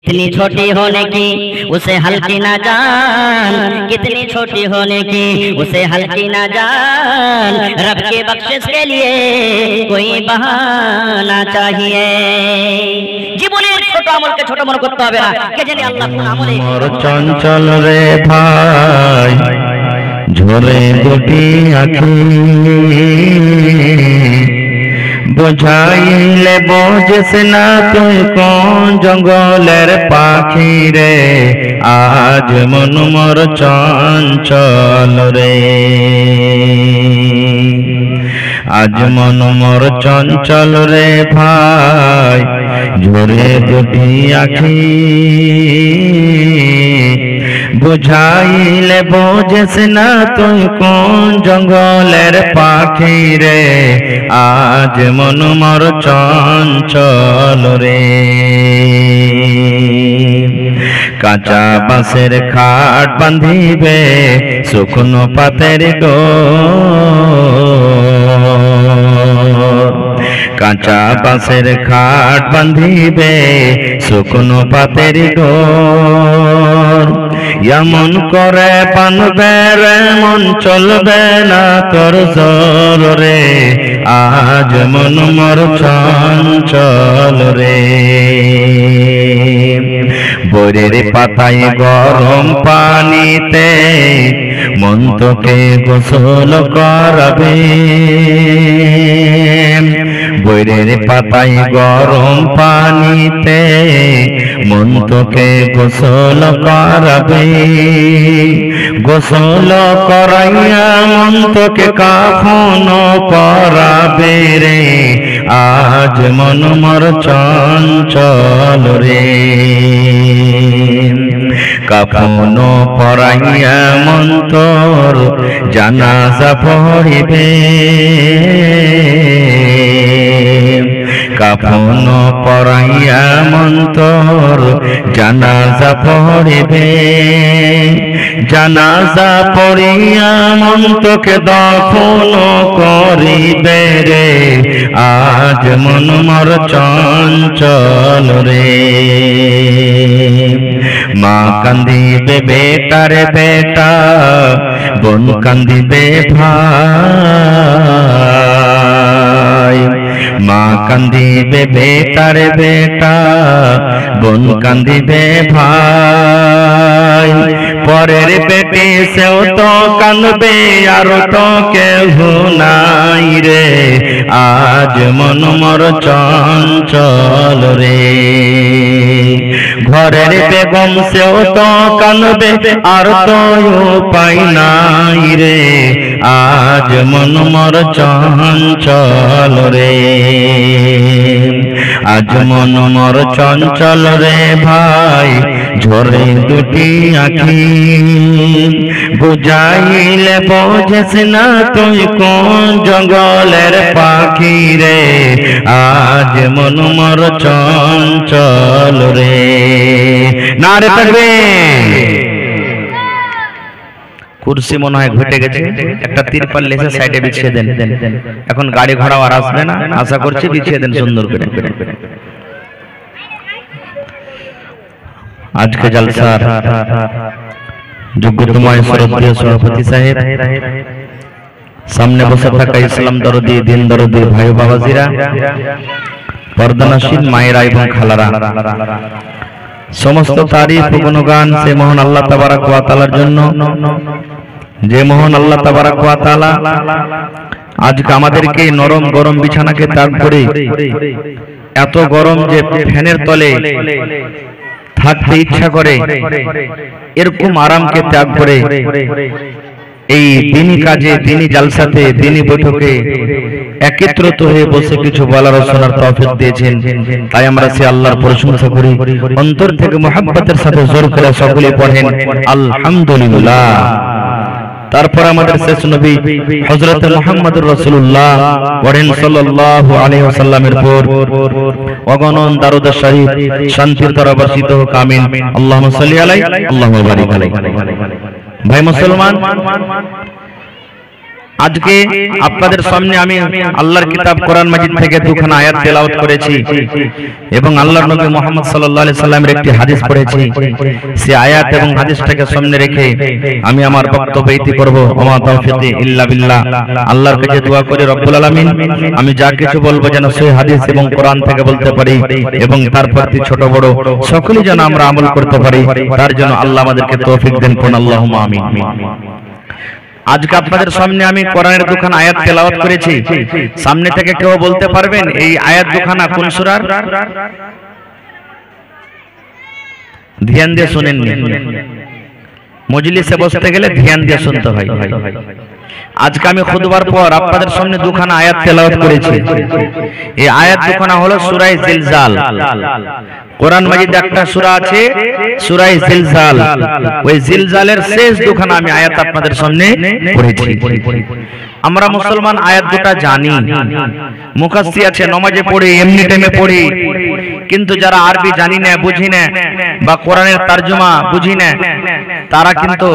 कितनी छोटी होने की उसे हल्की ना जान, कितनी छोटी होने की उसे हल्की ना जान। रब के बख्शिश के लिए कोई बहाना चाहिए। জীবনের ছোট আমলকে ছোট মনে করতে হবে না, কে জানে আল্লাহ কোন আমলে। মোর চঞ্চল রে ভাই ঝরে দুটি আঁখি, বুঝাইলে বোঝিস না তুই কোন জঙ্গলের পাখি রে। আজ মন মোর চঞ্চল রে, আজ মন মোর চঞ্চল রে ভাই ঝরে দুটি আঁখি, বুঝাইলে বোঝিস না তুই কোন জঙ্গলের পাখি রে। আজ মন মোর চঞ্চল রে। কাঁচা বাঁশের খাট বাঁধিবে শুকনো পাতের ডোর, কাঁচা বাঁশের খাট বাঁধিবে শুকনো পাতের ডোর। এমন করে বাঁধবে রে মন চলবে না তোর জোর রে। আজ মন মোর চঞ্চল রে। বরের পাতায় গরম পানিতে মন তোকে গোসল করাবে, বরের পাতায় গরম পানিতে মন তোকে গোসল করাবে। গোসল করাইয়া মন তোকে কাফন পরাবে রে। আজ মন মোর চঞ্চল রে। কাফন পরাইয়া মন তোর জানাজা পড়িবে, কাফন পরাইয়া মন তোর জানাজা পড়িবে। জানাজা পড়িয়া মন তোকে দফন করিবে রে। আজ মন মোর চঞ্চল রে। মা কান্দিবে বেটার বেটা, বোন কান্দিবে ভাই। মা কান্দিবে বেটার বেটা, বোন কান্দিবে ভাই। পরের পেটে সেও তো কাঁদবে আর তো কেহ নাই রে। আজ মন মোর চঞ্চল রে। ঘরের বেগম সেও তো কাঁদবে আর তো উপায় নাই রে। আজ মন মোর চঞ্চল রে। আজ মন মোর চঞ্চল রে ভাই ঝরে দুটি আঁখি, বুঝাইলে বোঝিস না তুই কোন জঙ্গলের পাখি রে। আজ মন মোর চঞ্চল রে। নারে তাকবীর। কুরসি মনে হয় ঘুটে গেছে, একটা তিরপাল লেসে সাইডে বিছিয়ে দেন। এখন গাড়ি ঘোড়াও আর আসবে না, আশা করছি বিছিয়ে দেন সুন্দর করে। আজকে জলসার যোগ্যতম শ্রদ্ধেয় সভাপতি সাহেব, সামনে বসে থাকা ইসলাম দরদি দিন দরদি ভাই বাবাজিরা, পর্দানশীল মায়েরা এবং খালারা, সমস্ত তারিফ ও গুণগান সে মহান আল্লাহ তাবারক ওয়া তাআলার জন্য, যে মহান আল্লাহ তাবারক ওয়া তাআলা আজকে আমাদেরকে নরম গরম বিছানাকে ত্যাগ করে, এত গরম যে ফ্যানের তলে থাকতে ইচ্ছা করে, এরকম আরামকে ত্যাগ করে এই দিনী কাজে, দিনী জালসাতে, দিনী বৈঠকে একত্রিত হয়ে বসে কিছু বলার ও শোনার তৌফিক দিয়েছেন। তাই আমরা সে আল্লাহর প্রশংসা করি, অন্তর থেকে মুহাব্বতের সাথে জোর করে সকলে পড়েন আলহামদুলিল্লাহ। তারপর আমাদের শেষ নবী হযরত মুহাম্মদুর রাসূলুল্লাহ পড়েন সাল্লাল্লাহু আলাইহি ওয়াসাল্লামের পর অগণন দারুদ শরীফ শান্তির দ্বারা বর্ষিত হোক, আমিন। আল্লাহুম্মা সাল্লি আলাইহি আল্লাহুম্মা বারিক আলাইহি। ভাই মুসলমান, আজকে আপনাদের সামনে আমি আল্লাহর কিতাব কোরআন মাজিদ থেকে দুখানা আয়াত তেলাওয়াত করেছি এবং আল্লাহর নবী মুহাম্মদ সাল্লাল্লাহু আলাইহি সাল্লামের একটি হাদিস পড়েছি। সেই আয়াত এবং হাদিসটাকে সামনে রেখে আমি আমার বক্তব্য ইতি করব। ওমা তাওফিকি ইল্লা বিল্লাহ। আল্লাহর কাছে দোয়া করি রব্বুল আলামিন আমি যা কিছু বলবো যেন সেই হাদিস এবং কোরআন থেকে বলতে পারি এবং তার প্রতি ছোট বড় সকলেই যেন আমরা আমল করতে পারি, তার জন্য আল্লাহ আমাদেরকে তৌফিক দেন। কোন আল্লাহুম্মা আমিন। আজকে আপনাদের সামনে আমি কোরআনের দুখানা আয়াত তেলাওয়াত করেছি। সামনে থেকে কেউ বলতে পারবেন এই আয়াত দুখানা কোন সূরার? ধ্যান দিয়ে শুনেন, মজলিসে বসতে গেলে ধ্যান দিয়ে শুনতে হয়। আজকে আমি খুতবার পর আপনাদের সামনে দুখানা আয়াত তেলাওয়াত করেছি। এই আয়াত দুখানা হলো সূরা জিলজাল। কোরআন মাজিদে একটা সূরা আছে সূরা জিলজাল, ওই জিলজালের শেষ দুখানা আমি আয়াত আপনাদের সামনে পড়েছি। আমরা মুসলমান আয়াত দুটো জানি, মুখাস্তি আছে, নামাজে পড়ি, এমনি টাইমে পড়ি, কিন্তু যারা আরবি জানি না, বুঝি না, বা কোরআনের তরজমা বুঝি না, তারা কিন্তু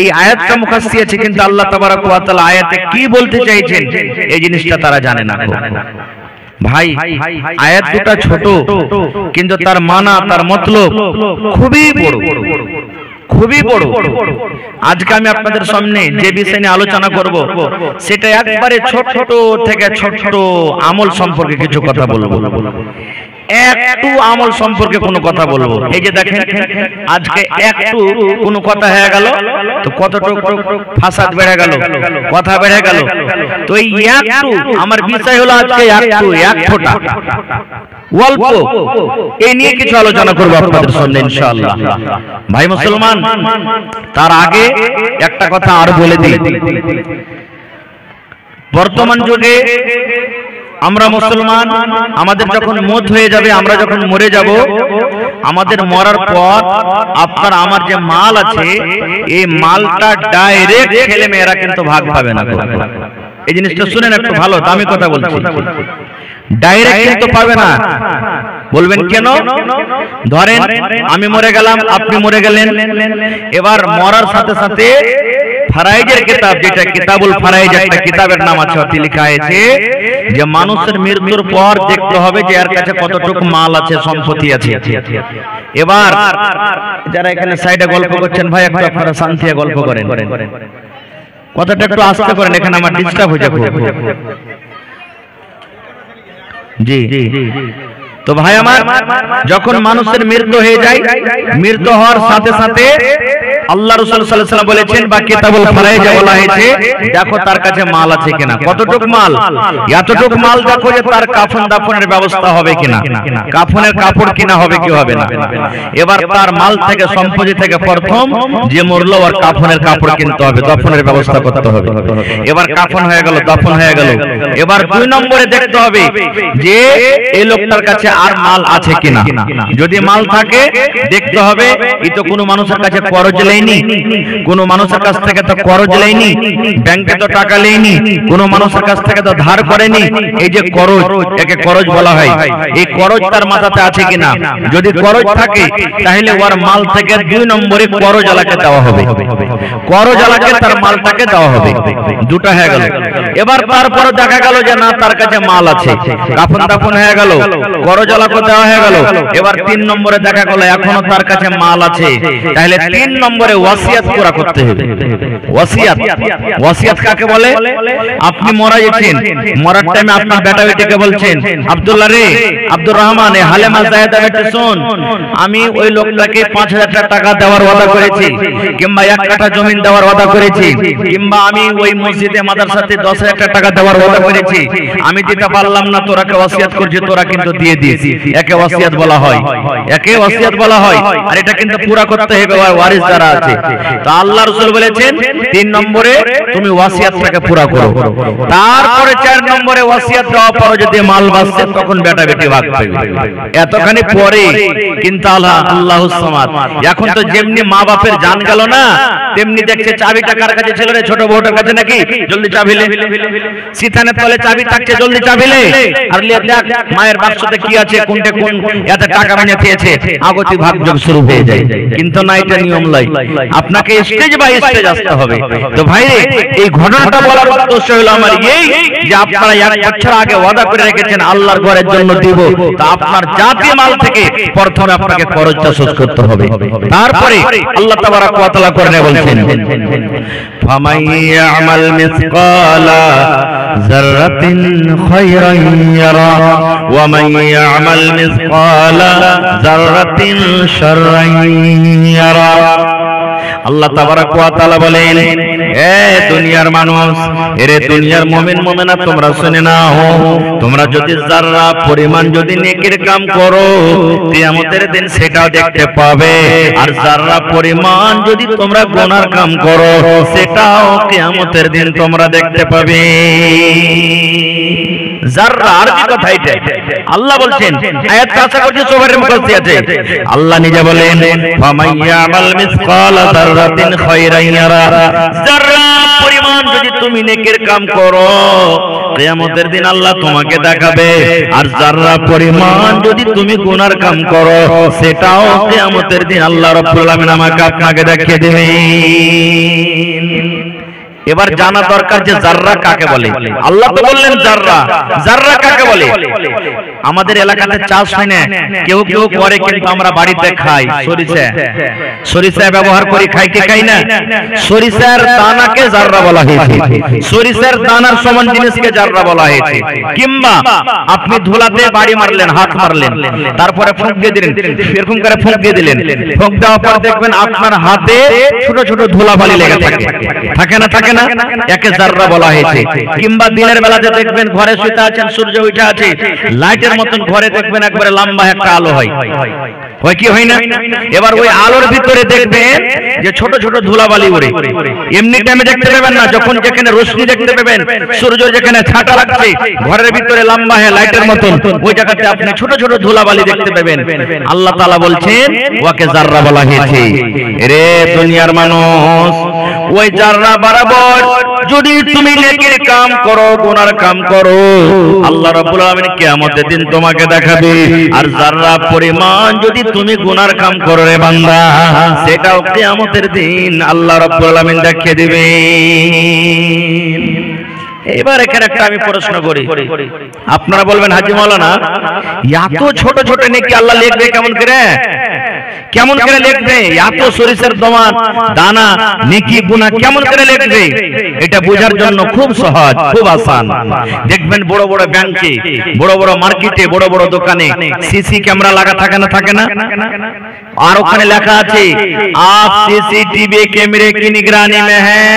এই আয়াতটা মুখাস্তি আছে কিন্তু আল্লাহ তাবারাক ওয়া তাআলা আয়াতে কি বলতে চাইছেন এই জিনিসটা তারা জানে না। ভাই আয়াত দুটো ছোট কিন্তু তার মানা, তার মতলব খুবই বড়, খুবই বড়। আজকে আমি আপনাদের সামনে যে বিষয় নিয়ে আলোচনা করব সেটা একবারে ছোট থেকে ছোট আমল সম্পর্কে কিছু কথা বলবো, একটু আমল সম্পর্কে কোনো কথা বলবো। এই যে দেখেন আজকে একটু কোনো কথা হয়ে গেল তো কতটুকু ফাসাদ বেড়ে গেল, কথা বেড়ে গেল। তো এই একটু আমার বিষয় হলো আজকে একটু, এক ফোঁটা, অল্প, এই নিয়ে কিছু আলোচনা করবো আপনাদের সামনে ইনশাআল্লাহ। ভাই মুসলমান, তার আগে একটা কথা আর বলে দিই, বর্তমান যুগে আমরা মুসলমান, আমাদের যখন মওত হয়ে যাবে, আমরা যখন মরে যাব, আমাদের মরার পর আপনার আমার যে মাল আছে এই মালটা ডাইরেক্ট ছেলে মেয়েরা কিন্তু ভাগ পাবে না। এই জিনিসটা শুনেন, একটু ভালো দামি কথা বলছি, ডাইরেক্ট কিন্তু পাবে না। বলবেন কেন? ধরেন আমি মরে গেলাম, আপনি মরে গেলেন, এবার মরার সাথে সাথে ফারাইজের কিতাব, যেটা কিতাবুল ফারাইজ একটা কিতাবের নাম আছে, ওতে লেখা আছে যে মানুষের মৃত্যুর পর দেখতে হবে যে এর কাছে কতটুকু মাল আছে, সম্পত্তি আছে। এবার যারা এখানে সাইডে গল্প করছেন ভাই একটু আপনারা শান্তিতে গল্প করেন, কথাটা একটু আস্তে করেন, এখানে আমার ডিস্টার্ব হয়ে যাবে। জি তো ভাই আমার, যখন মানুষের মৃত্যু হয়ে যায়, মৃত্যু হওয়ার সাথে সাথে আল্লাহ রাসূল সাল্লাল্লাহু আলাইহি ওয়াসাল্লাম বলেছেন বা কিতাবুল ফারাইজে বলা হয়েছে দেখো তার কাছে মাল আছে কিনা, কতটুকু মাল, এতটুকু মাল দেখো যে তার কাফন দাফনের ব্যবস্থা হবে কিনা, কাফনের কাপড় কিনা হবে কি হবে না। এবার তার মাল থেকে, সম্পত্তি থেকে প্রথম যে মরলো আর কাফনের কাপড় কিনতে হবে, দফনের ব্যবস্থা করতে হবে। এবার কাফন হয়ে গেল, দফন হয়ে গেল, এবার 2 নম্বরে দেখতে হবে যে এই লোকটার কাছে আর মাল আছে কিনা। যদি মাল থাকে দেখতে হবে এই তো কোনো মানুষের কাছে করজ লেয়নি, কোনো মানুষের কাছ থেকে তো করজ লেয়নি, ব্যাংকে তো টাকা লেয়নি, কোনো মানুষের কাছ থেকে তো ধার করেনি। এই যে করজ, একে করজ বলা হয়, এই করজ তার মাথাতে আছে কিনা। যদি করজ থাকে তাহলে ওর মাল থেকে 2 নম্বরে করজ আলাকে দেওয়া হবে, করজ আলাকে তার মালটাকে দেওয়া হবে। দুটো হয়ে গেল। এবার তারপর দেখা গেল যে না তার কাছে মাল আছে, কাফন দাফন হয়ে গেল, করজ আলাকে দেওয়া হয়ে গেল। এবার 3 নম্বরে দেখা গেল এখনো তার কাছে মাল আছে, তাহলে 3 নম্বরে ওয়াসিয়াত পুরা করতে হবে। ওয়াসিয়াত, ওয়াসিয়াত কাকে বলে? আপনি মারা গেছেন, মরার টাইমে আপনার বেটা বেটিকে বলছেন আব্দুল্লাহ রে, আব্দুর রহমান, হালেমা জায়েদা বেটি শোন, আমি ওই লোকটাকে 5000 টাকা দেওয়ার ওয়াদা করেছি, কিংবা 1 কাঠা জমি দেওয়ার ওয়াদা করেছি, কিংবা আমি ওই মসজিদে মাদ্রাসাতে 10000 টাকা দেওয়ার ওয়াদা করেছি, আমি দিতে পারলাম না, তোরাকে ওয়াসিয়াত করছি, তোরা কিন্তু দিয়ে দিস। একে ওয়াসিয়াত বলা হয়, একে ওয়াসিয়াত বলা হয়। আর এটা কিন্তু পুরা করতে হবে ওয়ারিস যারা আছে। তো আল্লাহ রাসূল বলেছেন 3 নম্বরে তুমি ওয়াসিয়াতটাকে পুরা করো। তারপরে 4 নম্বরে ওয়াসিয়াত দেওয়ার পর যদি মাল বাঁচে তখন বেটা বেটি ভাগ পাবে। এতখানি পরে কিন্তু আল্লাহুস সামাদ। এখন তো যেমনি মা বাপের জান গেল না, তেমনি দেখছে চাবিটা কার কাছে ছিল রে, ছোট বউটার কাছে নাকি, জলদি চাবি লে, সিথানের তলে চাবি থাকছে, জলদি চাবি লে, আর লিয়ে দেখ মায়ের বাক্সতে কি আছে, কোনটা কোন এত টাকা বানিয়ে দিয়েছে, আগতি ভাগ যোগ শুরু হয়ে যায়। কিন্তু না, এটা নিয়ম নয়। আপনাকে স্টেজ বাই স্টেজ আসতে হবে। তো ভাইরে এই ঘটনাটা বলার উদ্দেশ্য হলো আমার এই যে আপনারা এক বছর আগে ওয়াদা করে রেখেছেন আল্লাহর ঘরের জন্য দিব, তা আপনার জাতি মাল থেকে প্রথমে আপনাকে খরচটা শোধ করতে হবে। তারপরে আল্লাহ তাবারাক ওয়া তাআলা করে বলছেন ফামান ইয়ামাল মিসকালা যাররাতিন খায়রান ইয়ারা ওয়া মান ইয়ামাল মিসকালা যাররাতিন শাররান ইয়ারা। আল্লাহ তাবারাক ওয়া তাআলা বলেন, এ দুনিয়ার মানুষ, এরে দুনিয়ার মুমিন মুমিনা, তোমরা শুনে নাও, তোমরা যদি যারা পরিমাণ যদি নেকির কাম করো কিয়ামতের দিন সেটাও দেখতে পাবে, আর যারা পরিমাণ যদি তোমরা গুনার কাম করো সেটাও কিয়ামতের দিন তোমরা দেখতে পাবে। যারা আরবি কথা এটা আল্লাহ বলছেন, আয়াত আশা করছি সবার মুখস্থ আছে। আল্লাহ নিজে বলেন ফামান ইয়ামাল মিসকালা যাররাতিন খায়রান ইয়ারা, যারা পরিমাণ যদি তুমি নেকির কাম করো কিয়ামতের দিন আল্লাহ তোমাকে দেখাবে, আর যারা পরিমাণ যদি তুমি গুনার কাম করো সেটাও কিয়ামতের দিন আল্লাহ রাব্বুল আলামিন আমাকে আপনাকে দেখিয়ে দেবেন। এবার জানা দরকার যে জাররা কাকে বলে। আল্লাহ তো বললেন জাররা, জাররা কাকে বলে? আমাদের এলাকাতে চাষ হয় না, কেউ কেউ করে, কিন্তু আমরা বাড়িতে খাই। সরিষা, সরিষা ব্যবহার করি, খাই কি খাই না? সরিষার দানাকে জাররা বলা হয়েছে, সরিষার দানার সমান জিনিসকে জাররা বলা হয়েছে। কিংবা আপনি ধুলাতে বাড়ি মারলেন, হাত মারলেন, তারপরে ফুঁক দিয়ে দিলেন, এরকম করে ফুঁক দিয়ে দিলেন, ফুঁক দেওয়ার পর দেখবেন আপনার হাতে ছোট ছোট ধুলাবালি লেগে থাকে, থাকে না? থাকে না? একে জাররা বলা হয়েছে। কিংবা দিনের বেলাতে দেখবেন ঘরে শুতে আছেন, সূর্য উঠে আছে, লাইটের মতন ঘরে দেখবেন একবারে লম্বা একটা আলো হয়, হয় কি হয় না? এবার ওই আলোর ভিতরে দেখবেন যে ছোট ছোট ধুলাবালি উড়ে। এমনি টাইমে দেখতে পাবেন না, যখন যেখানে রোশনি দেখতে পাবেন, সূর্য যেখানে ছাটা লাগছে ঘরের ভিতরে লম্বা হয়ে লাইটের মতন, ওই জায়গাতে আপনি ছোট ছোট ধুলাবালি দেখতে পাবেন। আল্লাহ তাআলা বলছেন ওয়াকে জাররা বলা হয়েছে। রে দুনিয়ার মানুষ, ওই জাররা বরাবর যদি তুমি নেকির কাম করো, গুনার কাম করো, আল্লাহ রাব্বুল আলামিন কিয়ামতের দিন তোমাকে দেখাবে। আর জাররা পরিমাণ যদি তুমি গুনার কাম করো রে বান্দা, সেটাও কিয়ামতের দিন আল্লাহ রাব্বুল আলামিন দেখিয়ে দিবেন। এবার এখানে একটা আমি প্রশ্ন করি, আপনারা বলবেন হাজী মাওলানা এত ছোট ছোট নেকি আল্লাহ লিখবে কেমন করে? কেমন করে লিখবে? এত সরিষার দানা নেকি গুনাহ কেমন করে লিখবে? এটা বোঝার জন্য খুব সহজ, খুব আসান। দেখবেন বড় বড় ব্যাংকে, বড় বড় মার্কেটে, বড় বড় দোকানে সিসি ক্যামেরা লাগা থাকে না? থাকে না? আর ওখানে লেখা আছে আপ সিসিটিভি ক্যামেরে কি নিগরানি মে হ্যাঁ।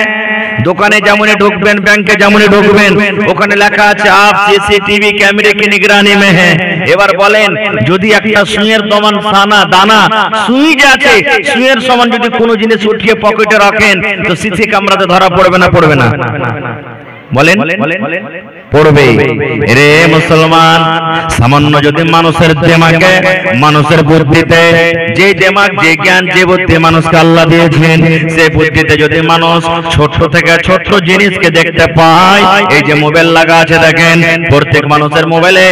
দোকানে যেমনই ঢুকবেন, ব্যাংকে যেমনই ঢুকবেন, ওখানে লেখা আছে আপ সিসিটিভি ক্যামেরে কি নিগরানি মে হ্যাঁ। এবার বলেন, যদি একটা সুইয়ের দানা সুই যে আছে, সুইয়ের সমান যদি কোনো জিনিস উঠিয়ে পকেটে রাখেন, তো সিসি ক্যামেরাতে ধরা পড়বে না? পড়বে না? বলেন পড়বে। রে মুসলমান, সামান্য যদি মানুষের দিমাগে, মানুষের বুদ্ধিতে, যে দিমাগ, যে জ্ঞান, যে বুদ্ধি মানুষকে আল্লাহ দিয়েছেন, সেই বুদ্ধিতে যদি মানুষ ছোট থেকে ছোট জিনিসকে দেখতে পায়, এই যে মোবাইল লাগা আছে দেখেন, প্রত্যেক মানুষের মোবাইলে,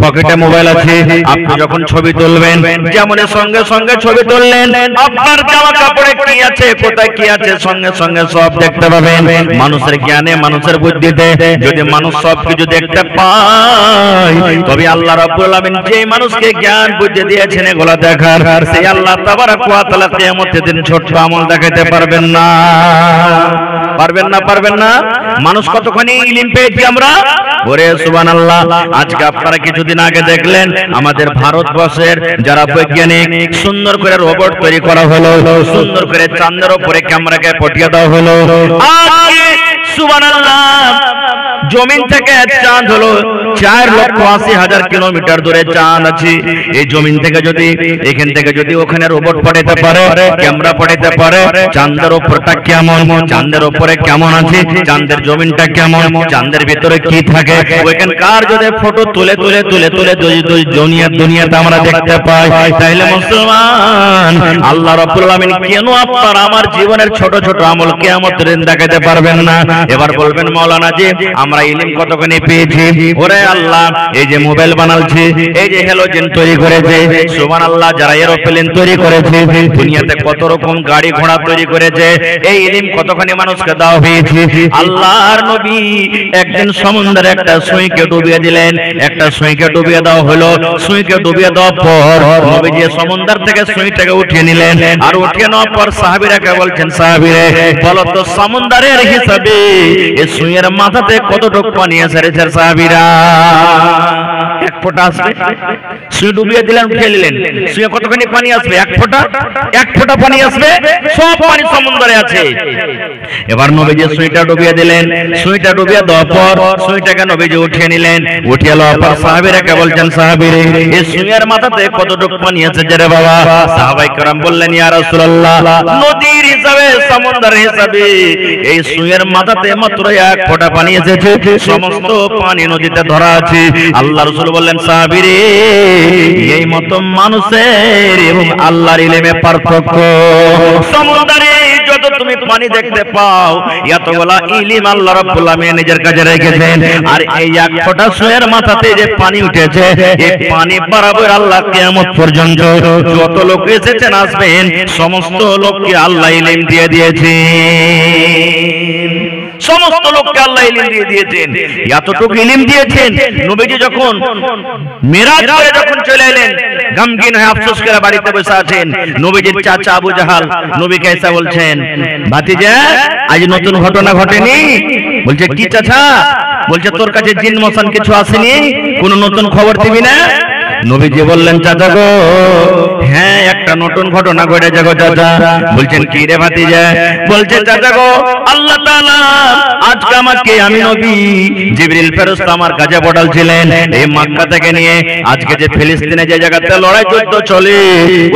পকেটে মোবাইল আছে। আপনি যখন ছবি তুলবেন, যেমন সঙ্গে সঙ্গে ছবি তুললেন, আপনার জামা কাপড়ে কি আছে, কোথায় কি আছে, সঙ্গে সঙ্গে সব দেখতে পাবেন। মানুষের জ্ঞানে, মানুষের বুদ্ধিতে যদি মানুষ সবকিছু দেখতে পায়, তবে আল্লাহ রাব্বুল আলামিন যে মানুষকে জ্ঞান বুদ্ধি দিয়েছেন এগুলা দেখার, সেই আল্লাহ তাবারাক ওয়া তাআলা কিয়ামতের দিন ছোট আমল দেখাতে পারবেন না? পারবেন না? পারবেন না? মানুষ কতখানি ইলম পেয়েছি আমরা, ওরে সুবহানাল্লাহ। আজকে আপনারা কিছুদিন আগে দেখলেন আমাদের ভারতবর্ষের যারা বৈজ্ঞানিক, সুন্দর করে রোবট তৈরি করা হলো, সুন্দর করে চাঁদের উপরে ক্যামেরাকে পটিয়ে দেওয়া হলো। আজকে সুবহানাল্লাহ, জমিন থেকে চাঁদ হলো 4,80,000 কিলোমিটার দূরে চাঁদ আছে। এই জমিন থেকে যদি, এখান থেকে যদি ওখানে রোবট পাঠাতে পারে, ক্যামেরা পাঠাতে পারে, চাঁদের উপরটা কেমন, চাঁদের উপরে কেমন আছে, চাঁদের জমিনটা কেমন, চাঁদের ভিতরে কি থাকে, ওইখানকার যদি ফটো তুলে তুলে তুলে তুলে দুনিয়াতে আমরা দেখতে পাই, তাহলে মুসলমান আল্লাহ রাব্বুল আলামিন কেন আপনার আমার জীবনের ছোট ছোট আমল কিয়ামতের দিন দেখাতে পারবেন না? এবার বলবেন মাওলানা জি, আমরা আমরা ইলম কতখানি পেয়েছি। ওরে আল্লাহ, এই যে মোবাইল বানালছে, এই যে হ্যালোজেন তৈরি করেছে, সুবহানাল্লাহ, যারা এরোপ্লেন তৈরি করেছে, দুনিয়াতে কত রকম গাড়ি ঘোড়া তৈরি করেছে, এই ইলম কতখানি মানুষকে দেওয়া হয়েছে। আল্লাহর নবী একদিন সমুদ্রে একটা সুইকে ডুবিয়ে দিলেন, একটা সুইকে ডুবিয়ে দেওয়া হলো। সুইকে ডুবিয়ে দেওয়ার পর নবীজি সমুদ্র থেকে সুইটাকে উঠিয়ে নিলেন, আর উঠিয়ে নেওয়ার পর সাহাবীরাকে বলছেন, সাহাবীরে বলো তো সমুদ্রের হিসাবে এই সুইয়ের মাথাতে কতটুকু পানি আছে রে সাহাবীরা? এক ফোঁটা আসবে। সুই ডুবিয়ে দিলেন, উঠিয়ে নিলেন, সুইয়ে কতখানি পানি আসবে? এক ফোঁটা পানি আসবে, সব পানি সমুদ্রে আছে। এবার নবীজি সুইটা ডুবিয়ে দিলেন, সুইটা ডুবিয়ে দেওয়ার পর সুইটাকে নবীজি উঠিয়ে নিলেন, উঠিয়ে নেওয়ার পর সাহাবীরাকে বলছেন, সাহাবীরে এই সুইয়ের মাথাতে কতটুকু পানি আছে রে বাবা? সাহাবায়ে কেরাম বললেন, ইয়া রাসূলুল্লাহ, নদীর হিসাবে, সমুদ্রের হিসাবে এই সুইয়ের মাথাতে মাত্র এক ফোঁটা পানি এসেছে, সমস্ত পানি নদীতে ধরা আছে। আল্লাহ রাসূল বললেন, সাহাবীরে এই মত মানুষের এবং আল্লাহর ইলমে পার্থক্য। সমুদ্রে যত তুমি পানি দেখতে পাও, এতগুলা ইলম আল্লাহ রাব্বুল আলামিন নিজের কাছে রেখেছেন। আর এই এক ফোঁটা সুয়ের মাথাতে যে পানি উঠেছে, এই পানি বরাবর আল্লাহ কিয়ামত পর্যন্ত যত লোক এসেছেন আসবেন, সমস্ত লোককে আল্লাহ ইলম দিয়ে দিয়েছেন। সমস্ত লোককে আল্লাহ ইলম দিয়ে দিয়েছেন, এতটুকু ইলম দিয়েছেন। নবীজি যখন মিরাজ করে যখন চলে এলেন, গমগিন হয়ে আফসোস করে বাড়িতে বসে আছেন, নবীজির চাচা আবু জাহাল নবীকে এসে বলছেন, ভাতিজা আজ নতুন ঘটনা ঘটেনি? বলছে, কি চাচা? বলছে, তোর কাছে জিন মশান কিছু আসেনি? কোন নতুন খবর দিবি না? নবীজি বললেন, চাচা গো, হ্যাঁ একটা নতুন ঘটনা ঘটেছে গো চাচা। বলছেন, কি রে ভাতিজা? বলছে, চাচা গো, আল্লাহ তাআলা আজকে আমাকে, আমি নবী, জিবরিল ফেরেশতা আমার কাছে পাঠালছিলেন এই মক্কা থেকে নিয়ে। আজকে যে ফিলিস্তিনে যে জায়গাতে লড়াই যুদ্ধ চলে,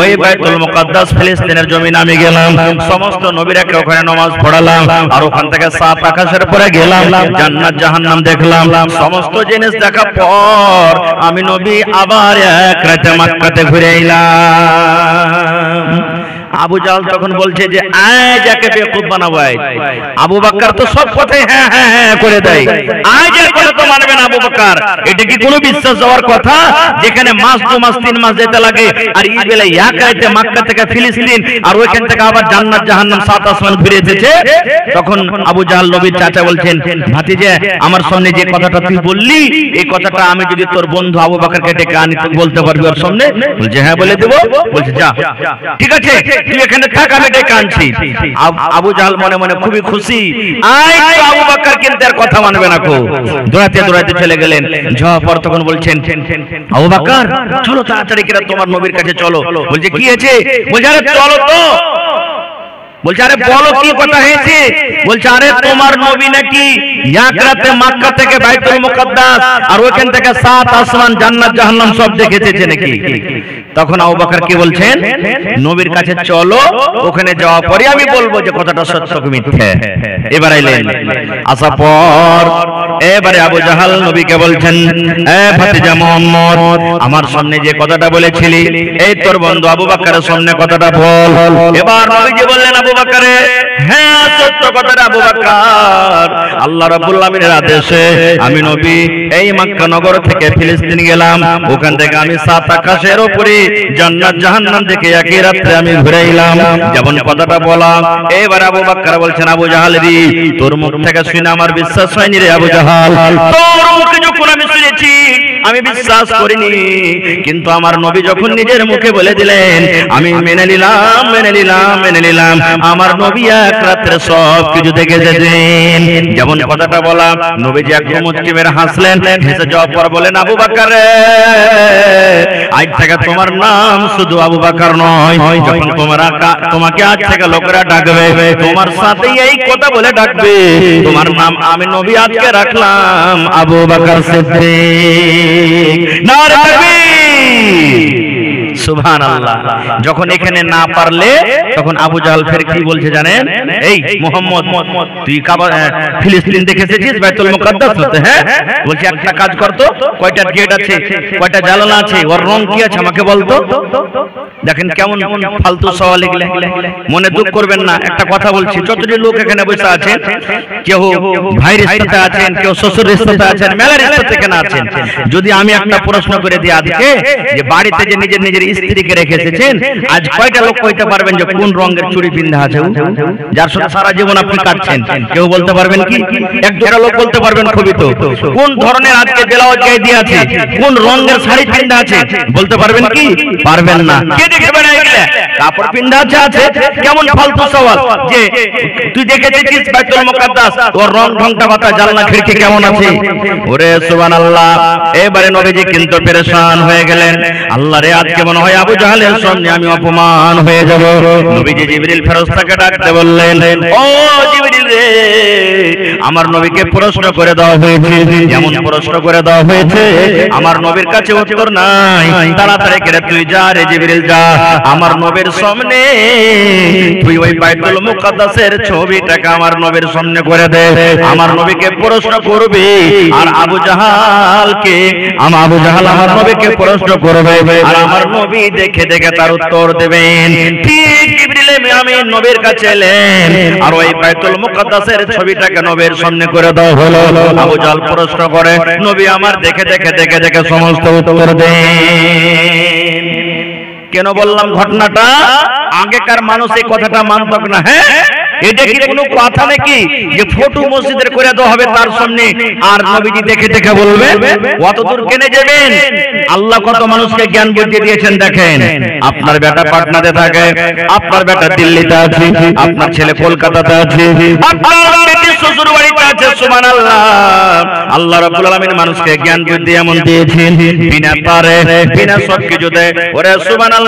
ওই বাইতুল মুকাদ্দাস ফিলিস্তিনের জমিনে আমি গেলাম, সমস্ত নবীরাকে ওখানে নামাজ পড়ালাম, আর ওখান থেকে সাত আকাশের পরে গেলাম, জান্নাত জাহান্নাম দেখলাম। সমস্ত জিনিস দেখার পর আমি নবী আবার এক রাতে মক্কাতে ঘুরে এলাম। আবু জাহল তখন বলছে যে আয় যাকে বেকুব বানাবো। আবু বকর তো সব কথাই হ্যাঁ হ্যাঁ হ্যাঁ করে দেয়, আয় যার কথা তো মানবে না আবু বকর। এটা কি কোনো বিশ্বাস হওয়ার কথা? যেখানে মাস 2 মাস 3 মাস যেতে লাগে, আর এই বেলায় এক রাতে মক্কা থেকে ফিলিস্তিন, আর ওইখান থেকে আবার জান্নাত জাহান্নাম 7 আসমান ঘুরে এসেছে। তখন আবু জাহল নবীর চাচা বলছেন, ভাতিজা আমার সামনে যে কথাটা তুই বললি, এই কথাটা আমি যদি তোর বন্ধু আবু বকরকে ডেকে আনি, তুই বলতে পারবি ওর সামনে? বলছে, হ্যাঁ বলে দেবো। বলছে, যা, ঠিক আছে, তুই এখানে থাক, আমি ডেকে আনছি। আবু জাহল মনে মনে খুবই খুশি, আয় তো আবু বকর কিন্তু আর কথা মানবে না, কো দৌড়াতে দৌড়াতে চলে গেলেন। যাওয়ার পর তখন বলছেন, আবু বকর চলো তাড়াতাড়ি করে তোমার নবীর কাছে চলো। বলছে, কি হয়েছে? বলছে, আরে চলো তো। বলছে, আরে বলো কি কথা হয়েছে? বলছে, আরে তোমার নবী নাকি এক রাতে মক্কা থেকে বাইতুল মুকাদ্দাস, আর ওখান থেকে 7 আসমান জান্নাত জাহান্নাম সব দেখেছে নাকি? তখন আবু বকর কি বলছেন, নবীর কাছে চলো, ওখানে যাওয়ার পরে আমি বলবো যে কথাটা সত্য কি মিথ্যা। এবার আইলেন, আসার পর এবারে আবু জাহাল নবীকে বলছেন, এ ভাতিজা মুহাম্মদ, আমার সামনে যে কথাটা বলেছিলি, এই তোর বন্ধু আবু বকরের সামনে কথাটা বল। এবার নবীজি বললেন, আবু বকরে, হ্যাঁ সত্য কথাটা আবু বকর, আল্লাহ রাব্বুল আলামিনের আদেশে আমি নবী এই মক্কা নগর থেকে ফিলিস্তিন গেলাম, ওখান থেকে আমি 7 আকাশের উপরে জান্নাত জাহান্নাম দেখে একই রাতে আমি ঘুরে এলাম, যেমন কথাটা বললাম। এবার আবু বকর বলছেন, আবু জাহাল রে, তোর মুখ থেকে শুনে আমার বিশ্বাস হয়নি রে আবু জাহাল। তোর মুখে যখন আমি শুনেছি আমি বিশ্বাস করিনি, কিন্তু আমার নবী যখন নিজের মুখে বলে দিলেন, আমি মেনে নিলাম, মেনে নিলাম, মেনে নিলাম। আমার নবী এক রাতে সব কিছু দেখে এসেছেন, যেমন কথাটা বলা। নবীজি একদম মুচকি মেরে হাসলেন, হেসে যাওয়ার পর বলেন, আবু বকর আজ থেকে তোমার নাম শুধু আবু বকর নয়, যখন তোমাকে আজ থেকে লোকেরা ডাকবে, তোমার সাথে এই কথা বলে ডাকবে, তোমার নাম আমি নবী আজকে রাখলাম আবু বকর সিদ্দিক। নারে তাকবীর। সুবহানাল্লাহ। যখন এখানে না পারলে তখন আবু জাহল ফের কি বলছে জানেন? এই মুহাম্মদ, তুই কাবা ফিলিস্তিন দেখে এসেছিস, বাইতুল মুকাদ্দাস হতে? হ্যাঁ। বলছে একটা কাজ কর তো, কয়টা গেট আছে, কয়টা জানালা আছে, ওর রং কি আছে আমাকে বলতো। দেখেন কেমন ফালতু সওয়াল এগুলো। মনে দুঃখ করবেন না, একটা কথা বলছি, যতজন লোক এখানে বসে আছেন, কেউ ভাইয়ের সাথে আছেন, কেউ শ্বশুরের সাথে আছেন, মেলার সাথে এখানে আছেন, যদি আমি একটা প্রশ্ন করে দিই আজকে যে বাড়িতে যে নিজের নিজের স্ত্রীকে রেখে এসেছেন, আজ কয়টা লোক কইতে পারবেন যে কোন রঙের চুড়ি পিন্ধা আছে যার সাথে সারা জীবন আপনি কাটছেন? কেউ বলতে পারবেন কি? এক দুটা লোক বলতে পারবেন খুবই তো। কোন ধরনের আজকে ব্লাউজ গায়ে দিয়ে আছে, কোন রঙের শাড়ি পিন্ধা আছে বলতে পারবেন কি? পারবেন না। কে দেখবে না এগুলা? কাপড় পিন্ধা আছে। কেমন ফালতু সওয়াল যে তুই দেখেছিস বাইতুল মুকাদ্দাস, ওর রং ঢংটা বাতা জানলা খিড়কি কেমন আছে? ওরে সুবহানাল্লাহ। এবারে নবীজি কিন্তু পেরেশান হয়ে গেলেন। আল্লাহ রে, আজকে মনে হয় আবু জাহলের সামনে আমি অপমান হয়ে যাব। নবীজি জিবরিল ফেরেশতাকে ডাকতে বললেন, ও জিবরিল রে, আমার নবীকে প্রশ্ন করে দেওয়া হয়েছে, যেমন প্রশ্ন করে দেওয়া হয়েছে আমার নবীর কাছে উত্তর নাই। তাড়াতাড়ি করে তুই যা রে জিবরিল, যা আমার নবীর সামনে তুই ওই বাইতুল মুকাদ্দাসের ছবিটাকে আমার নবীর সামনে করে দে। আমার নবীকে প্রশ্ন করবে আর আবু জাহালকে, আবু জাহাল আমার নবীকে প্রশ্ন করবে আর আমার নবী দেখে দেখে তার উত্তর দেবেন। ঠিক জিবরিল আমিন নবীর কাছে এলেন আর ওই বাইতুল মুকাদ্দাসের ছবিটাকে নবীর সামনে করে দাও হলো। আবু জাহাল প্রশ্ন করে, নবী আমার দেখে দেখে দেখে দেখে সমস্ত উত্তর দেন। কেন বললাম ঘটনাটা? আগেকার মানুষ এই কথাটা মানত না। হ্যাঁ, এটা কি কোনো কথা নাকি যে ফটো মসজিদের করে দেওয়া হবে তার সামনে আর নবীজি দেখে দেখে বলবে? কত দূর কেনে যাবেন? আল্লাহ কত মানুষকে জ্ঞান বুদ্ধি দিয়েছেন দেখেন। আপনার বেটা পাটনাতে থাকে, আপনার বেটা দিল্লিতে আছে, আপনার ছেলে কলকাতাতে আছে, আপনার বেটি শ্বশুর বাড়িতে আছে। সুবহানাল্লাহ। আল্লাহ রাব্বুল আলামিন মানুষকে জ্ঞান বুদ্ধি এমন দিয়েছেন, বিনা তারে বিনা সব কিছুতে ওরে সুবহানাল্লাহ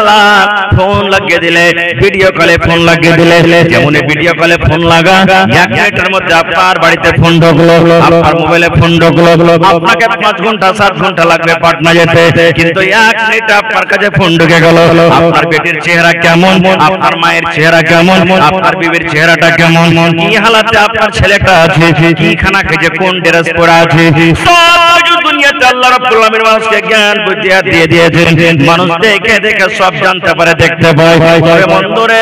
ফোন লাগিয়ে দিলে, ভিডিও কলে ফোন লাগিয়ে দিলে, যেমন ভিডিও কলে ফোন লাগা, এক মিনিটের মধ্যে আপনার বাড়িতে ফোন ঢুকলো, আপনার মোবাইলে ফোন ঢুকলো। আপনাকে 5 ঘন্টা 7 ঘন্টা লাগবে পাটনা যেতে, কিন্তু 1 মিনিটে আপনার কাছে ফোন ঢুকে গেল। আপনার বেটির চেহারা কেমন, আপনার মায়ের চেহারা কেমন, আপনার বিবির চেহারাটা কেমন, কি হালাতে আপনার ছেলেটা আছে, কি খানা খেয়েছে, কোন ড্রেস পরে আছে, সব কিছু দুনিয়াতে আল্লাহ রাব্বুল আলামিন মানুষকে জ্ঞান বুদ্ধি দিয়ে দিয়েছেন। মানুষ দেখে দেখে সব জানতে পারে, দেখতে পায়। ওরে বন্ধুরে,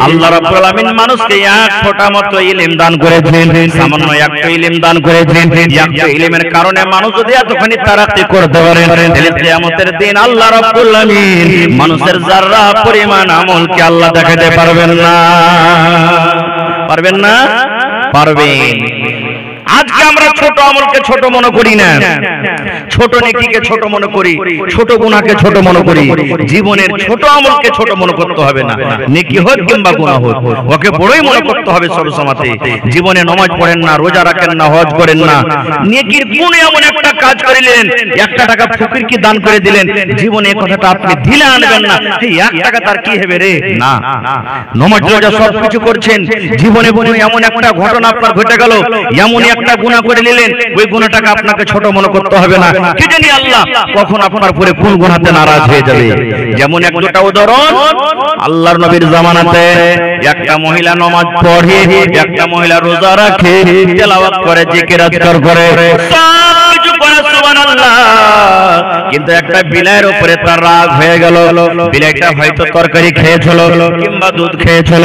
আল্লাহ রাব্বুল আলামিন মানুষকে এক ফোঁটা মতো ইলম দান করেছেন, সামান্য একটা ইলম দান করেছেন। একটা ইলমের কারণে মানুষ যদি এতখানি তারাক্কি করতে পারে, তাহলে কিয়ামতের দিন আল্লাহ রাব্বুল আলামিন মানুষের যারা পরিমাণ আমলকে আল্লাহ দেখাতে পারবেন না। পারবেন না? পারবেন। আজকে আমরা ছোট আমলকে ছোট মনে করি না, ছোট নেকিকে ছোট মনে করি, ছোট গুনাহকে ছোট মনে করি। জীবনের ছোট আমলকে ছোট মনে করতে হবে না, নেকি হোক কিংবা গুনাহ হোক, ওকে বড়ই মনে করতে হবে সব সময়তে। জীবনে নামাজ পড়েন না, রোজা রাখেন না, হজ করেন না, নেকির গুণে এমন একটা কাজ করিলেন, 1 টাকা ফকিরকে দান করে দিলেন, জীবনে এই কথাটা আপনি ঢিলে আনবেন না, এই 1 টাকা তার কি হবে রে? না, নামাজ রোজা সব কিছু করছেন, জীবনে এমন একটা ঘটনা আপনার ঘটে গেল, এমন একটা গুনাহ করে নিলেন, ওই গুনাহটাকে আপনাকে ছোট মনে করতে হবে না। কি জানি আল্লাহ কখন আপনার উপরে কোন গুনাহতে নারাজ হয়ে যাবে। যেমন এক দুটা উদাহরণ, আল্লাহর নবীর জামানাতে একটা মহিলা নামাজ পড়ে, একটা মহিলা রোজা রাখে, তেলাওয়াত করে, জিকির আজকার করে, সব কিছু করে, সুবহানাল্লাহ। কিন্তু একটা বিলাইয়ের উপরে তার রাগ হয়ে গেল। বিলাইটা হয়তো তরকারি খেয়েছিল কিংবা দুধ খেয়েছিল,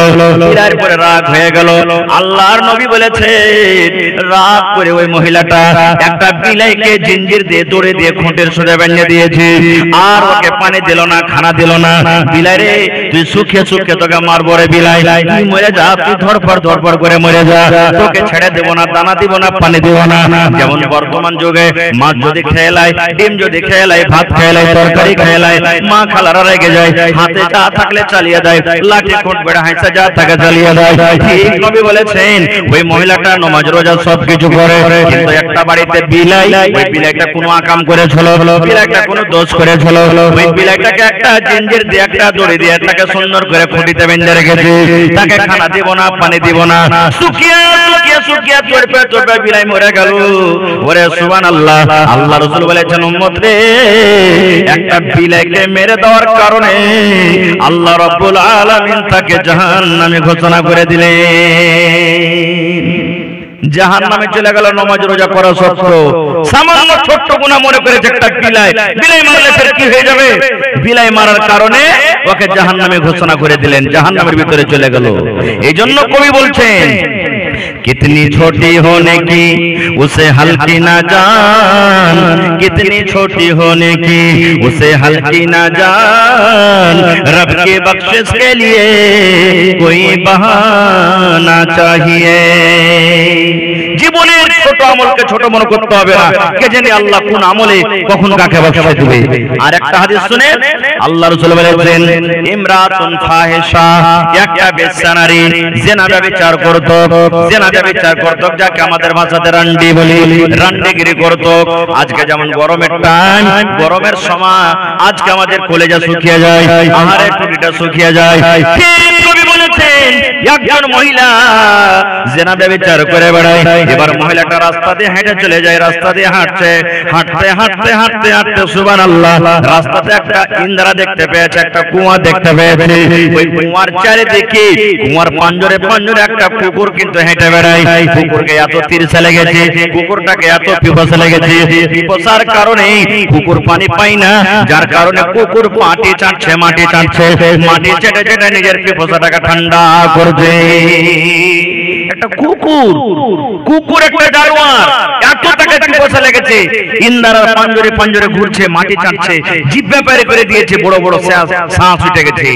বিলাইয়ের উপরে রাগ হয়ে গেল। আল্লাহর নবী বলেছেন, রাগ করে ওই মহিলাটা একটা বিলাইকে জিঞ্জির দিয়ে দড়ি দিয়ে খুঁটের সোজা বেঁধে দিয়েছে, আর ওকে পানি দিল না, খানা দিল না। বিলাই রে, তুই সুখে সুখে তোকে মারবো রে বিলাই, তুই মরে যা, তুই ধরপড় করে মরে যা, তোকে ছেড়ে দেবো না, দানা দিব না, পানি দিব না। যেমন বর্তমান যুগে মাছ যদি খেয়ে লাই, ডিম যদি খেয়ে লাই, ভাত খেয়ে লাই, তরকারি খেয়ে লাই, মা খালারা রেগে যায়, হাতে যা থাকলে চালিয়ে দেয়, লাঠি কোট বেড়া হাইসা যা থাকে চালিয়ে দেয়। ঠিক নবী বলেছেন, ওই মহিলাটা নামাজ রোজা সব কিছু করে, কিন্তু একটা বাড়িতে বিলাই, ওই বিলাইটা কোনো আকাম করেছিল, বিলাইটা কোনো দোষ করেছিল, ওই বিলাইটাকে একটা জিঞ্জির দিয়ে, একটা দড়ি দিয়ে তাকে সুন্দর করে খুঁটিতে বেঁধে রেখেছে, তাকে খানা দিব না, পানি দিব না, শুকিয়ে শুকিয়ে শুকিয়ে চড়বে চড়বে বিলাই মরে গেল। ওরে সুবহানাল্লাহ। আল্লাহ আল্লাহ রাসূল বলেছেন উম্মত রে একটা বিলাইকে মেরে দেওয়ার কারণে আল্লাহ রাব্বুল আলামিন তাকে জাহান্নামে ঘোষণা করে দিলেন। জাহান্নামে চলে গেল নামাজ রোজা করা সত্ত্বেও সামান্য ছোট্ট গুনাহ মনে করেছে একটা বিলাই মারলে ফের কি হয়ে যাবে, বিলাই মারার কারণে ওকে জাহান্নামে ঘোষণা করে দিলেন, জাহান্নামের ভিতরে চলে গেল। এইজন্য কবি বলছেন कितनी छोटी होने की उसे हल्की ना जान, कितनी छोटी होने की उसे हल्की ना जान, रब के बख्शिश के लिए कोई बहाना चाहिए। জীবনের ছোট আমলকে ছোট মনে করতে হবে না, কে জানে আল্লাহ কোন আমলে কখন কাকে বকশিশ দিবে। আর একটা হাদিস শুনে আল্লাহ রাসূল বলেছেন ইমরাতুন ফাহিশা, একটা বেশ্যা নারী জিনা ব্যভিচার করত, জিনা ব্যভিচার করত যাকে আমাদের ভাষাতে রান্ডি বলি, রান্ডিগিরি করত। আজকে যেমন গরমের টাইম, গরমের সময় আজকে আমাদের কলেজা শুকিয়ে যায়, আহারের টুটিটা শুকিয়ে যায়। কবি বলেছেন একজন মহিলা জিনা ব্যভিচার করে বেড়ায়, এবার মহিলাটা রাস্তা দিয়ে হেঁটে চলে যায়, রাস্তা দিয়ে হাঁটছে, হাঁটতে হাঁটতে হাঁটতে হাঁটতে সুবহানাল্লাহ রাস্তাতে একটা ইন্দ্রা দেখতে পেয়েছে, একটা কুয়া দেখতে পেয়েছে। ওই কুয়ার চারিদিকে কুয়ার পাঞ্জরে পাঞ্জরে একটা কুকুর কিন্তু হেঁটে বেড়ায়। কুকুরকে এত তিরছা লেগেছে, কুকুরটাকে এত পিপাসা লেগেছে, পিপাসার কারণে কুকুর পানি পায় না, যার কারণে কুকুর মাটি চাটছে, মাটি চাটছে, মাটি চেটে চেটে নিজের পিপাসাটাকে ঠান্ডা করছে। একটা কুকুর, কুকুর একটা জানোয়ার, এত তাকে পিপাসা লেগেছে, ইন্দ্রার পাঞ্জরে পাঞ্জরে ঘুরছে, মাটি চাটছে, জিহ্বা বের করে দিয়েছে, বড় বড় শ্বাস উঠে গেছে।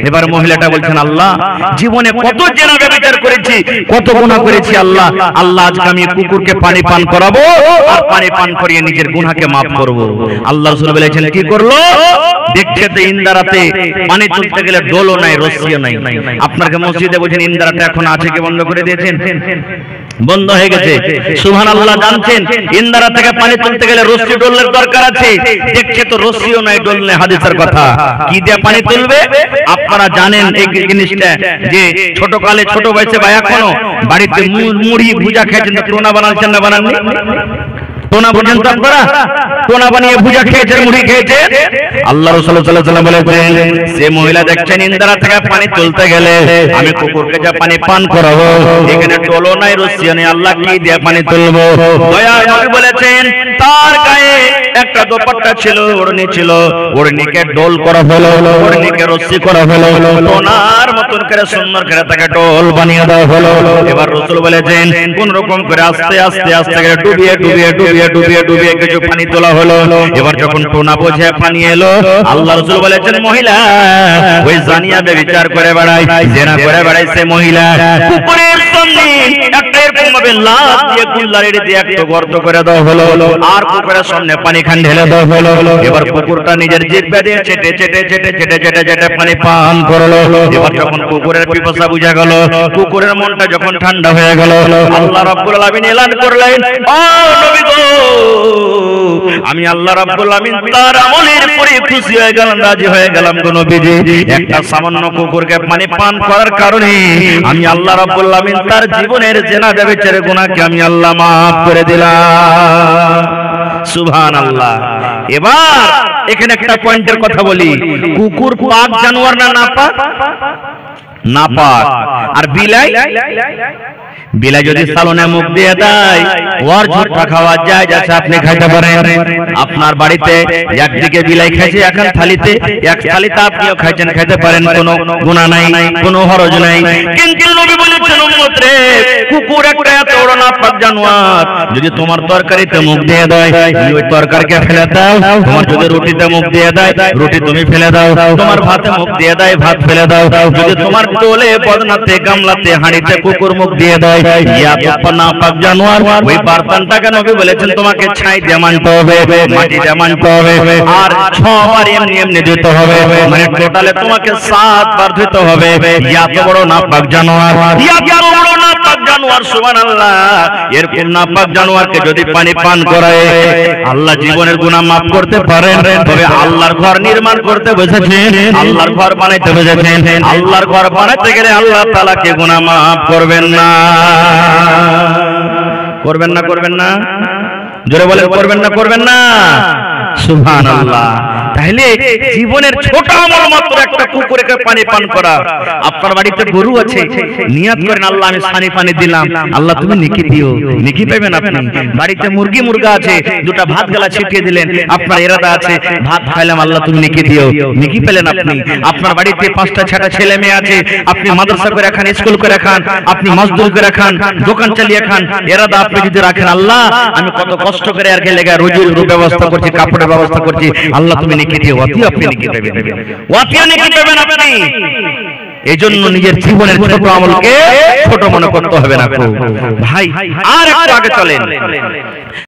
এবার মহিলাটা বলছেন আল্লাহ জীবনে কত জিনা ব্যভিচার করেছি, কত গুনাহ করেছি, আল্লাহ আল্লাহ আজকে আমি কুকুরকে পানি পান করাবো আর পানি পান করিয়ে নিজের গুনাহকে maaf করব। আল্লাহ রাসূল বলেছেন কি করলো, দেখছে তো ইন্দ্রাতে পানি তুলতে গেলে ডোলও নাই, রশিও নাই। আপনাকে মসজিদে বলছেন ইন্দ্রাটা এখন আছে কি বন্ধ করে দিয়েছেন? বন্ধ হয়ে গেছে। সুবহানাল্লাহ। জানছেন ইন্দ্রা থেকে পানি তুলতে গেলে রশি ডোলের দরকার আছে, দেখছে তো রশিও নাই, ডোল নেই, হাদিসের কথা। কি দিয়ে পানি তুলবে? আপনারা জানেন এই জিনিসটা যে ছোট কালে ছোট বয়সে বা এখনো বাড়িতে মুড়ি ভুজা খেয়েছেন, টোনা বানাচ্ছেন না বানাননি? টোনা বোঝেন তো আপনারা? টোনা বানিয়ে ভুজা খেয়েছেন, মুড়ি খেয়েছেন। আল্লাহ রাসূল সাল্লাল্লাহু আলাইহি ওয়াসাল্লাম বলেছেন সে মহিলা দেখছেন ইন্দ্রা থেকে পানি তুলতে গেলে আমি কুকুরকে যা পানি পান করাবো, এখানে টোলো নাই, রশিও নেই, আল্লাহ কি দিয়ে পানি তুলবো? দয়ার নবী বলেছেন তার গায়ে একটা দোপাট্টা ছিল, ওড়নি ছিল, ওড়নিকে ডোল করা হলো, ওড়নিকে রশি করা হলো, টোনার মতন করে সুন্দর করে তাকে ডোল বানিয়ে দেওয়া হলো। এবার রাসূল বলেছেন কোন রকম করে আস্তে আস্তে আস্তে করে ডুবিয়ে ডুবিয়ে ডুবিয়ে ডুবিয়ে ডুবিয়ে কিছু পানি তোলা হলো। এবার যখন টোনা বোঝে পানি এলো, আল্লাহ রাসূল বলেছেন মহিলা ওই জানিয়া ব্যভিচার করে বেড়ায়, জিনা করে বেড়ায় সে মহিলা কুকুরের সামনে একটা এরকম ভাবে লাফ দিয়ে গুল্লারি দিয়ে একটা গর্ত করে দেওয়া হলো, আর কুকুরের সামনে পানি খান ঢেলে দেওয়া হলো। এবার কুকুরটা নিজের জিহ্বা দিয়ে চেটে চেটে চেটে চেটে চেটে চেটে পানি পান করলো। এবার যখন কুকুরের পিপাসা বুঝা গেল, কুকুরের মনটা যখন ঠান্ডা হয়ে গেল, আল্লাহ রাব্বুল আলামিন এলান করলেন ও নবী গো আমি আল্লাহ রাব্বুল আলামিন তার আমলের পরে খুশি হয়ে গেলাম, রাজি হয়ে গেলাম গো নবীজি। একটা সামান্য কুকুরকে পানি পান করার কারণে আমি আল্লাহ রাব্বুল আলামিন তার জীবনের জিনা ব্যভিচারের গুনাহকে আমি আল্লাহ maaf করে দিলাম। সুবহানাল্লাহ। এবার এখানে একটা পয়েন্টের কথা বলি, কুকুর পাক জানোয়ার না নাপাক? নাপাক। আর বিলাই, বিলাই যদি সালনে মুখ দিয়ে দেয় ওর ঝুটটা খাওয়া যায়, যাচ্ছে আপনি খাইতে পারেন। আপনার বাড়িতে একদিকে বিলাই খাইছে এখন থালিতে, এক থালিতে আপনিও খাইছেন, খাইতে পারেন, কোনো গুনাহ নাই, কোনো হরজ নাই। কিন্তু নবী বলেছেন উম্মত রে কুকুর একটা এত বড় নাপাক জানোয়ার, যদি তোমার তরকারিতে মুখ দিয়ে দেয় তুমি ওই তরকারিকে ফেলে দাও, তোমার যদি রুটিতে মুখ দিয়ে দেয় রুটি তুমি ফেলে দাও, তোমার ভাতে মুখ দিয়ে দেয় ভাত ফেলে দাও, যদি তোমার টোলে বদনাতে গামলাতে হাঁড়িতে কুকুর মুখ দিয়ে দেয় ইয়া তো নাপাক জানোয়ার, ওই বার্তানটাকে নবী বলেছেন তোমাকে ছাই দিয়ে মানতে হবে, মাটি দিয়ে মানতে হবে, আর 6 বার এমনি এমনি দিতে হবে, মানে টোটালে তোমাকে 7 বার দিতে হবে। ইয়া তো বড় নাপাক জানোয়ার, ইয়া তো বড় নাপাক জানোয়ার। সুবহানাল্লাহ। এরকম নাপাক জানোয়ারকে যদি পানি পান করায় আল্লাহ জীবনের গুনাহ maaf করতে পারেন, তবে আল্লাহর ঘর নির্মাণ করতে বসেছেন, আল্লাহর ঘর বানাইতে বসেছেন, আল্লাহর ঘর বানাইতে গেলে আল্লাহ তাআলাকে গুনাহ maaf করবেন না, করবেন না, করবেন না। জোরে বলেন করবেন না করবেন না? সুবহানাল্লাহ। তাহলে জীবনের ছোট আমল মাত্র একটা পুকুরে পানি পান করা। আপনার বাড়িতে গরু আছে, নিয়ত করেন আল্লাহ আমি পানি পানি দিলাম, আল্লাহ তুমি নেকি দিও, নেকি পাবেন আপনি। বাড়িতে মুরগি মুরগা আছে, দুটো ভাত গালা ছিটিয়ে দিলেন, আপনার ইরাদা আছে ভাত খাইলাম আল্লাহ তুমি নেকি দিও, নেকি পেলেন আপনি। আপনার বাড়িতে 5টা 6টা ছেলে মেয়ে আছে, আপনি মাদ্রাসা করে রাখান, স্কুল করে রাখান, আপনি মজদুর করে রাখান, দোকান চালিয়ে খান, ইরাদা আপনি যদি রাখেন আল্লাহ আমি কত কষ্ট করে আর কে লেগা রুজির ব্যবস্থা করছি, কাপড়ের ব্যবস্থা করছি, আল্লাহ তুমি নেকি দিও, ওয়াতিও আপনি নেকি পাবেন, ওয়াতিও নেকি পাবেন আপনি। এজন্য নিজের জীবনের ছোট আমলকে ছোট মনে করতে হবে না ভাই। আর একটু আগে চলেন।